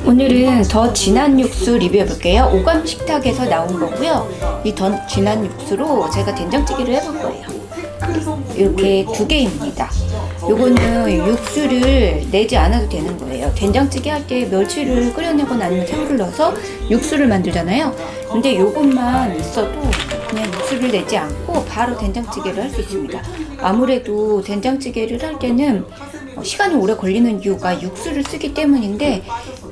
오늘은 더 진한 육수 리뷰해 볼게요. 오감 식탁에서 나온 거고요. 이 더 진한 육수로 제가 된장찌개를 해볼 거예요. 이렇게 두 개입니다. 요거는 육수를 내지 않아도 되는 거예요. 된장찌개 할 때 멸치를 끓여내거나 아니면 새우를 넣어서 육수를 만들잖아요. 근데 요것만 있어도 그냥 육수를 내지 않고 바로 된장찌개를 할 수 있습니다. 아무래도 된장찌개를 할 때는 시간이 오래 걸리는 이유가 육수를 쓰기 때문인데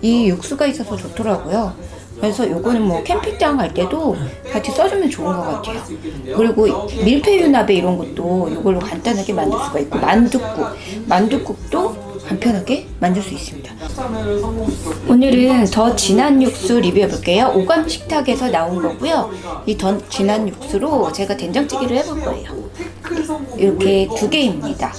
이 육수가 있어서 좋더라고요. 그래서 요거는 뭐 캠핑장 갈 때도 같이 써주면 좋은 것 같아요. 그리고 밀푀유나베 이런 것도 이걸로 간단하게 만들 수가 있고 만둣국도 간편하게 만들 수 있습니다. 오늘은 더 진한 육수 리뷰해 볼게요. 오감 식탁에서 나온 거고요. 이 더 진한 육수로 제가 된장찌개를 해볼 거예요. 이렇게 두 개입니다.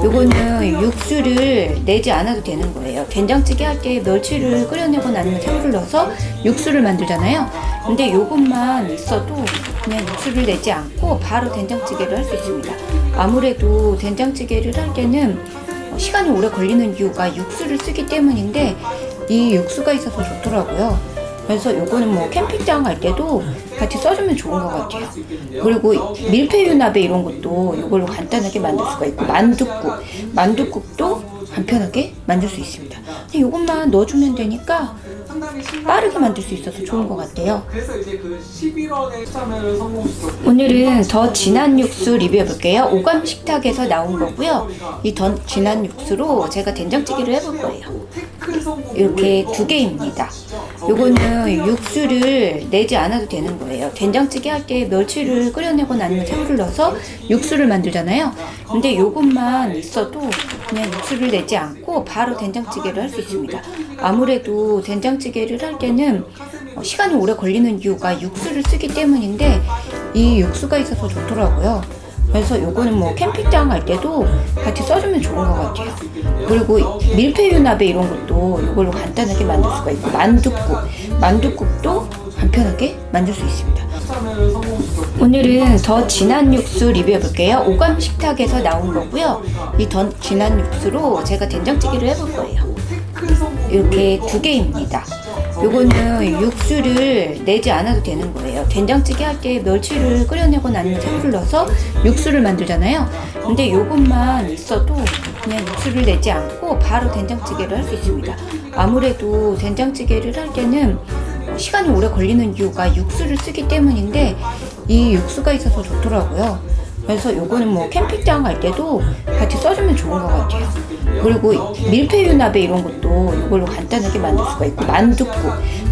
요거는 육수를 내지 않아도 되는 거예요. 된장찌개 할 때 멸치를 끓여내거나 아니면 새우를 넣어서 육수를 만들잖아요. 근데 요것만 있어도 그냥 육수를 내지 않고 바로 된장찌개를 할 수 있습니다. 아무래도 된장찌개를 할 때는 시간이 오래 걸리는 이유가 육수를 쓰기 때문인데 이 육수가 있어서 좋더라고요. 그래서 요거는 뭐 캠핑장 갈 때도 같이 써주면 좋은 것 같아요. 그리고 밀푀유나베 이런 것도 이걸로 간단하게 만들 수가 있고 만둣국도 간편하게 만들 수 있습니다. 이것만 넣어주면 되니까 빠르게 만들 수 있어서 좋은 것 같아요. 그래서 이제 그 11월에 참여를 성공시켰고 오늘은 더 진한 육수 리뷰해 볼게요. 오감 식탁에서 나온 거고요. 이 더 진한 육수로 제가 된장찌개를 해볼 거예요. 이렇게 두 개입니다. 요거는 육수를 내지 않아도 되는 거예요. 된장찌개 할 때 멸치를 끓여내거나 아니면 새우를 넣어서 육수를 만들잖아요. 근데 요것만 있어도 그냥 육수를 내지 않고 바로 된장찌개를 할 수 있습니다. 아무래도 된장찌개를 할 때는 시간이 오래 걸리는 이유가 육수를 쓰기 때문인데 이 육수가 있어서 좋더라고요. 그래서 요거는 뭐 캠핑장 갈 때도 같이 써주면 좋은 것 같아요. 그리고 밀푀유나베 이런 것도 이걸로 간단하게 만들 수가 있고 만둣국도 간편하게 만들 수 있습니다. 오늘은 더 진한 육수 리뷰해 볼게요. 오감 식탁에서 나온 거고요. 이 더 진한 육수로 제가 된장찌개를 해볼 거예요. 이렇게 두 개입니다. 요거는 육수를 내지 않아도 되는 거예요. 된장찌개 할 때 멸치를 끓여내거나 아니면 새우를 넣어서 육수를 만들잖아요. 근데 요것만 있어도 그냥 육수를 내지 않고 바로 된장찌개를 할 수 있습니다. 아무래도 된장찌개를 할 때는 시간이 오래 걸리는 이유가 육수를 쓰기 때문인데 이 육수가 있어서 좋더라고요. 그래서 요거는 뭐 캠핑장 갈 때도 같이 써주면 좋은 것 같아요. 그리고 밀푀유나베 이런 것도 이걸로 간단하게 만들 수가 있고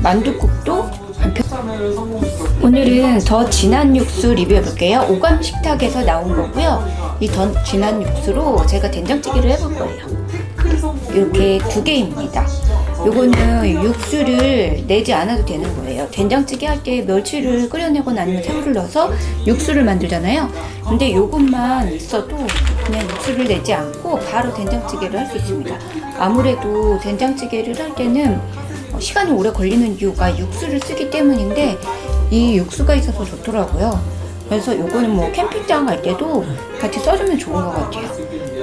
만둣국도 간편. 오늘은 더 진한 육수 리뷰해 볼게요. 오감 식탁에서 나온 거고요. 이 더 진한 육수로 제가 된장찌개를 해볼 거예요. 이렇게 두 개입니다. 요거는 육수를 내지 않아도 되는 거예요. 된장찌개 할 때 멸치를 끓여내거나 아니면 새우를 넣어서 육수를 만들잖아요. 근데 요것만 있어도 그냥 육수를 내지 않고 바로 된장찌개를 할 수 있습니다. 아무래도 된장찌개를 할 때는 시간이 오래 걸리는 이유가 육수를 쓰기 때문인데 이 육수가 있어서 좋더라고요. 그래서 요거는 뭐 캠핑장 갈 때도 같이 써주면 좋은 것 같아요.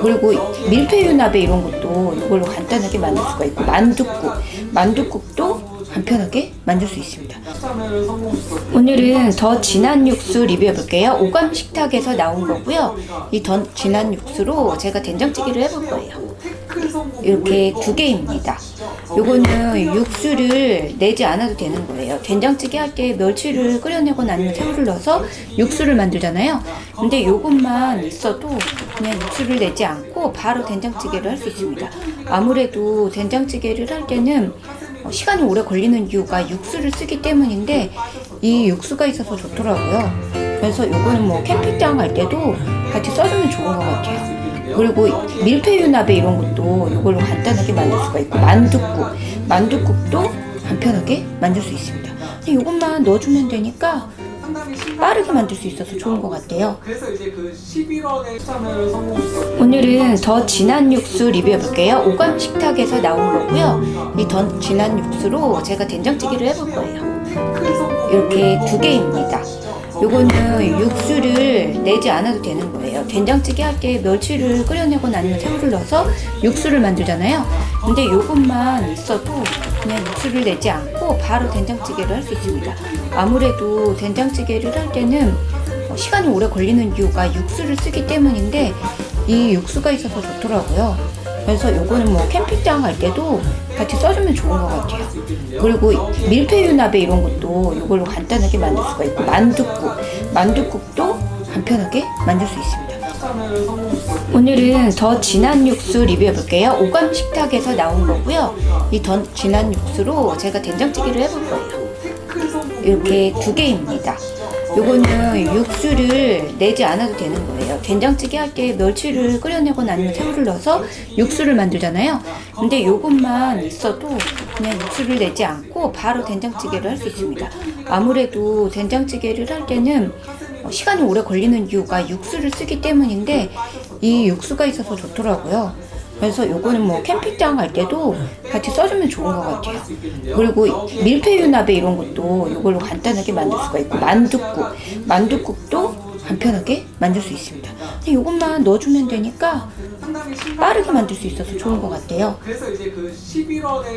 그리고 밀푀유나베 이런 것도 이걸로 간단하게 만들 수가 있고 만둣국도 간편하게 만들 수 있습니다. 오늘은 더 진한 육수 리뷰해 볼게요. 오감 식탁에서 나온 거고요. 이 더 진한 육수로 제가 된장찌개를 해볼 거예요. 이렇게 두 개입니다. 요거는 육수를 내지 않아도 되는 거예요. 된장찌개 할 때 멸치를 끓여내거나 아니면 새우를 넣어서 육수를 만들잖아요. 근데 요것만 있어도 그냥 육수를 내지 않고 바로 된장찌개를 할 수 있습니다. 아무래도 된장찌개를 할 때는 시간이 오래 걸리는 이유가 육수를 쓰기 때문인데 이 육수가 있어서 좋더라고요. 그래서 요거는 뭐 캠핑장 갈 때도 같이 써주면 좋은 것 같아요. 그리고 밀푀유나베 이런 것도 이걸로 간단하게 만들 수가 있고 만둣국도 간편하게 만들 수 있습니다. 이것만 넣어주면 되니까 빠르게 만들 수 있어서 좋은 것 같아요. 그래서 이제 그 11월에 참여를 성공시켰고 오늘은 더 진한 육수 리뷰해 볼게요. 오감 식탁에서 나온 거고요. 이 더 진한 육수로 제가 된장찌개를 해볼 거예요. 이렇게 두 개입니다. 요거는 육수를 내지 않아도 되는 거예요. 된장찌개 할 때 멸치를 끓여내고 나면 새우를 넣어서 육수를 만들잖아요. 근데 요것만 있어도 그냥 육수를 내지 않고 바로 된장찌개를 할 수 있습니다. 아무래도 된장찌개를 할 때는 시간이 오래 걸리는 이유가 육수를 쓰기 때문인데 이 육수가 있어서 좋더라고요. 그래서 요거는 뭐 캠핑장 갈 때도 같이 써주면 좋은 것 같아요. 그리고 밀푀유 나베 이런 것도 이걸로 간단하게 만들 수가 있고 만둣국도 간편하게 만들 수 있습니다. 오늘은 더 진한 육수 리뷰해 볼게요. 오감 식탁에서 나온 거고요. 이 더 진한 육수로 제가 된장찌개를 해볼 거예요. 이렇게 2개입니다. 요거는 육수를 내지 않아도 되는 거예요. 된장찌개 할 때 멸치를 끓여내고 나면 새우를 넣어서 육수를 만들잖아요. 근데 요것만 있어도 그냥 육수를 내지 않고 바로 된장찌개를 할 수 있습니다. 아무래도 된장찌개를 할 때는 시간이 오래 걸리는 이유가 육수를 쓰기 때문인데 이 육수가 있어서 좋더라고요. 그래서 요거는 뭐 캠핑장 갈 때도 같이 써주면 좋은 것 같아요. 그리고 밀푀유 나베 이런 것도 이걸로 간단하게 만들 수가 있고 만둣국도 간편하게 만들 수 있습니다. 근데 요것만 넣어주면 되니까 빠르게 만들 수 있어서 좋은 것 같아요. 그래서 이제 그 11월에